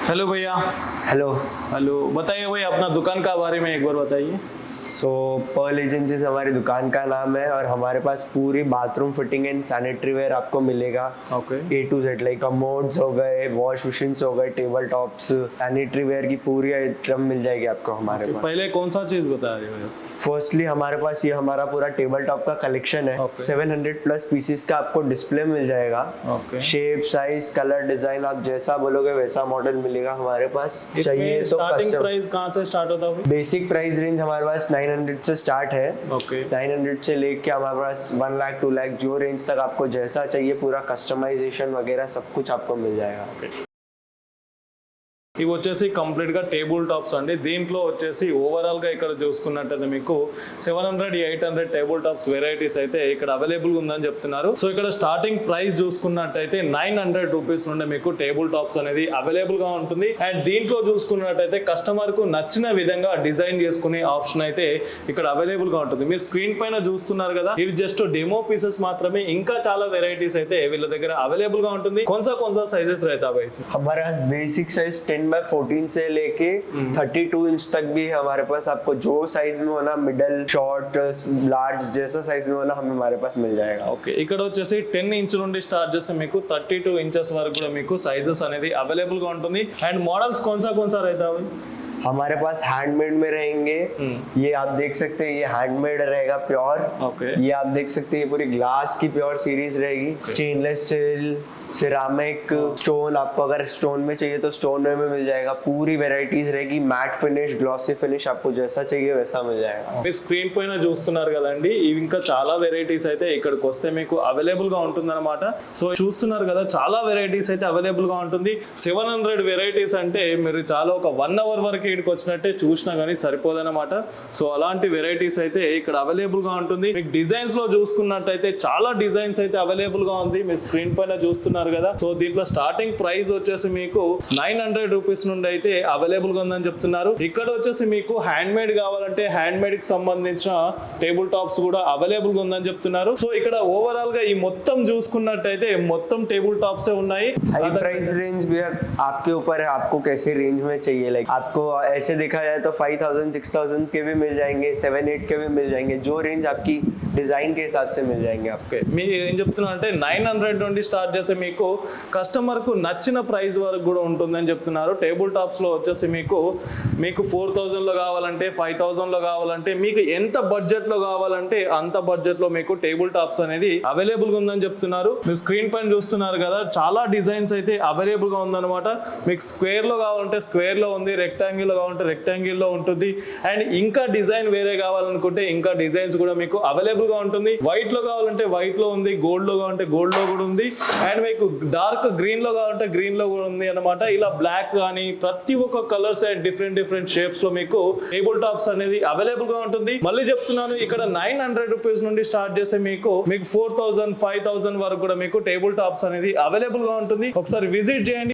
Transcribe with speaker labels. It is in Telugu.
Speaker 1: हेलो भैया।
Speaker 2: हेलो।
Speaker 1: हेलो, बताइए भाई अपना दुकान का बारे में एक बार बताइए।
Speaker 2: सो पर्ल एजेंसीज हमारी दुकान का नाम है और हमारे पास पूरी bathroom fitting and sanitary ware आपको मिलेगा।
Speaker 1: Okay.
Speaker 2: A to Z like commodes हो गए, वॉश मशीन्स हो गए, टेबल टॉप्स, सैनिटरी वेयर की पूरी आइटम मिल जाएगी आपको हमारे पास।
Speaker 1: पहले कौन सा चीज बता रहे हो भैया?
Speaker 2: फर्स्टली हमारे पास ये हमारा पूरा टेबल टॉप का कलेक्शन है।
Speaker 1: Okay.
Speaker 2: 700 प्लस पीसेस का आपको डिस्प्ले मिल जाएगा।
Speaker 1: Okay.
Speaker 2: Shape, size, colour, design आप जैसा बोलोगे वैसा मॉडल मिलेगा हमारे पास। चाहिए तो
Speaker 1: स्टार्टिंग
Speaker 2: कस्टम
Speaker 1: प्राइस कहाँ से स्टार्ट होता है?
Speaker 2: बेसिक प्राइस रेंज हमारे पास 900 से स्टार्ट है।
Speaker 1: ओके।
Speaker 2: 900 से लेके हमारे पास 1 लाख 2 लाख जो रेंज तक आपको जैसा चाहिए पूरा कस्टमाइजेशन वगैरह सब कुछ आपको मिल जाएगा।
Speaker 1: ఇవి వచ్చేసి కంప్లీట్ గా టేబుల్ టాప్స్ అండి. దీంట్లో వచ్చేసి ఓవరాల్ గా ఇక్కడ చూసుకున్నట్టయితే మీకు 700, 800 టేబుల్ టాప్స్ వెరైటీస్ అయితే ఇక్కడ అవైలబుల్ ఉందని చెప్తున్నారు. సో ఇక్కడ స్టార్టింగ్ ప్రైస్ చూసుకున్నట్టయితే 900 రూపీస్ నుండి మీకు టేబుల్ టాప్స్ అనేది అవైలబుల్ గా ఉంటుంది. అండ్ దీంట్లో చూసుకున్నట్టయితే కస్టమర్ కు నచ్చిన విధంగా డిజైన్ చేసుకునే ఆప్షన్ అయితే ఇక్కడ అవైలబుల్ గా ఉంటుంది. మీరు స్క్రీన్ పైన చూస్తున్నారు కదా, ఇవి జస్ట్ డెమో పీసెస్ మాత్రమే. ఇంకా చాలా వెరైటీస్ అయితే వీళ్ళ దగ్గర అవైలబుల్ గా ఉంటుంది. కొంచెం సైజెస్ रहता है भाई?
Speaker 2: हमारे पास बेसिक साइज 10x14 से लेके 32 इंच तक भी है हमारे पास। आपको जो साइज में होना, मिडल, शॉर्ट, लार्ज जैसा साइज में होना हमारे पास मिल जाएगा।
Speaker 1: ఓకే, ఇక్కడ వచ్చేసి 10 ఇంచ్ నుండి స్టార్ట్ చేస్తే మీకు 32 ఇంచెస్ వరకు కూడా మీకు సైజెస్ అనేది అవైలబుల్ గా ఉంటుంది. అండ్ మॉडल्स कौन सा रहता है?
Speaker 2: हमारे पास हैंडमेड में रहेंगे। ये आप देख सकते हैं, ये हैंडमेड रहेगा प्योर।
Speaker 1: ओके।
Speaker 2: ये आप देख सकते हैं, ये पूरी ग्लास की प्योर सीरीज रहेगी। स्टेनलेस स्टील, सिरामिक, स्टोन, आपको अगर स्टोन में चाहिए तो स्टोन में भी मिल जाएगा। पूरी वेराइटीज रहेगी, मैट फिनिश, ग्लॉसी फिनिश, आपको जैसा चाहिए वैसा मिल जाएगा।
Speaker 1: మీరు స్క్రీన్ పైన చూస్తున్నారు కదండి, ఇవి ఇంకా చాలా వెరైటీస్ అయితే ఇక్కడికి వస్తే మీకు అవైలబుల్ గా ఉంటుంది అనమాట. సో చూస్తున్నారు కదా, చాలా వెరైటీస్ అయితే అవైలబుల్ గా ఉంటుంది. 700 వెరైటీస్ అంటే మీరు చాలా ఒక 1 అవర్ వరకు ఇక్కడికి వచ్చినట్టే చూసినా కానీ సరిపోదన్నమాట. సో అలాంటి వెరైటీస్ అయితే ఇక్కడ అవైలబుల్ గా ఉంటుంది. మీకు డిజైన్స్ లో చూసుకున్నట్టయితే చాలా డిజైన్స్ అయితే అవైలబుల్ గా ఉంది. మీరు స్క్రీన్ పైన చూస్తున్నారు కదా. సో దీంట్లో స్టార్టింగ్ ప్రైస్ వచ్చేసి మీకు 900 రూపీస్ నుండి అయితే అవైలబుల్ గా ఉందని చెప్తున్నారు. ఇక్కడ వచ్చేసి మీకు హ్యాండ్ మేడ్ కావాలంటే హ్యాండ్ మేడ్ కి సంబంధించిన టేబుల్ టాప్స్ కూడా అవైలబుల్ గా ఉందని చెప్తున్నారు. సో ఇక్కడ ఓవరాల్ గా ఈ మొత్తం చూసుకున్నట్టయితే మొత్తం టేబుల్ టాప్స్ ఉన్నాయి.
Speaker 2: हाई प्राइस रेंज भी आपके ऊपर है, आपको कैसे रेंज में चाहिए। लाइक आपको ऐसे देखा जाए तो 5000, 6000 के भी मिल जाएंगे, 7-8 के भी मिल जाएंगे। जो रेंज आपकी डिजाइन के हिसाब से मिल जाएंगे आपके।
Speaker 1: మీరు ఏం చెప్తున్నా అంటే 900 నుండి స్టార్ట్ చేస్తే మీకు కస్టమర్ కు నచ్చిన ప్రైస్ వరకు కూడా ఉంటుందని చెప్తున్నారు. టేబుల్ టాప్స్ లో వచ్చేసి మీకు 4000 లో కావాలంటే, 5000 లో కావాలంటే, మీకు ఎంత బడ్జెట్ లో కావాలంటే అంత బడ్జెట్ లో మీకు టేబుల్ టాప్స్ అనేది అవైలబుల్ గా ఉందని చెప్తున్నారు. మీరు స్క్రీన్ పైన చూస్తున్నారు కదా, చాలా డిజైన్స్ అయితే అవైలబుల్ గా ఉందన్నమాట. మీకు స్క్వేర్ లో కావాలంటే స్క్వేర్ లో ఉంది, రెక్టాంగిల్ లో కావాలంటే రెక్టాంగిల్ లో ఉంటుంది. అండ్ ఇంకా డిజైన్ వేరే కావాలనుకుంటే ఇంకా డిజైన్స్ కూడా మీకు అవైలబుల్ గా ఉంటుంది. వైట్ లో కావాలంటే వైట్ లో ఉంది, గోల్డ్ లో కావాలంటే గోల్డ్ లో కూడా ఉంది. అండ్ మీకు డార్క్ గ్రీన్ లో కావాలంటే గ్రీన్ లో కూడా ఉంది అన్నమాట. ఇలా బ్లాక్ కానీ ప్రతి ఒక్క కలర్స్ అండ్ డిఫరెంట్ షేప్స్ లో మీకు టేబుల్ టాప్స్ అనేది అవైలబుల్ గా ఉంటుంది. మళ్ళీ చెప్తున్నాను, ఇక్కడ 900 రూపీస్ నుండి స్టార్ట్ చేస్తే మీకు 4000, 5000 వరకు కూడా మీకు టేబుల్ టాప్స్ అనేది అవైలబుల్ గా ఉంటుంది. ఒకసారి విజిట్ చేయండి.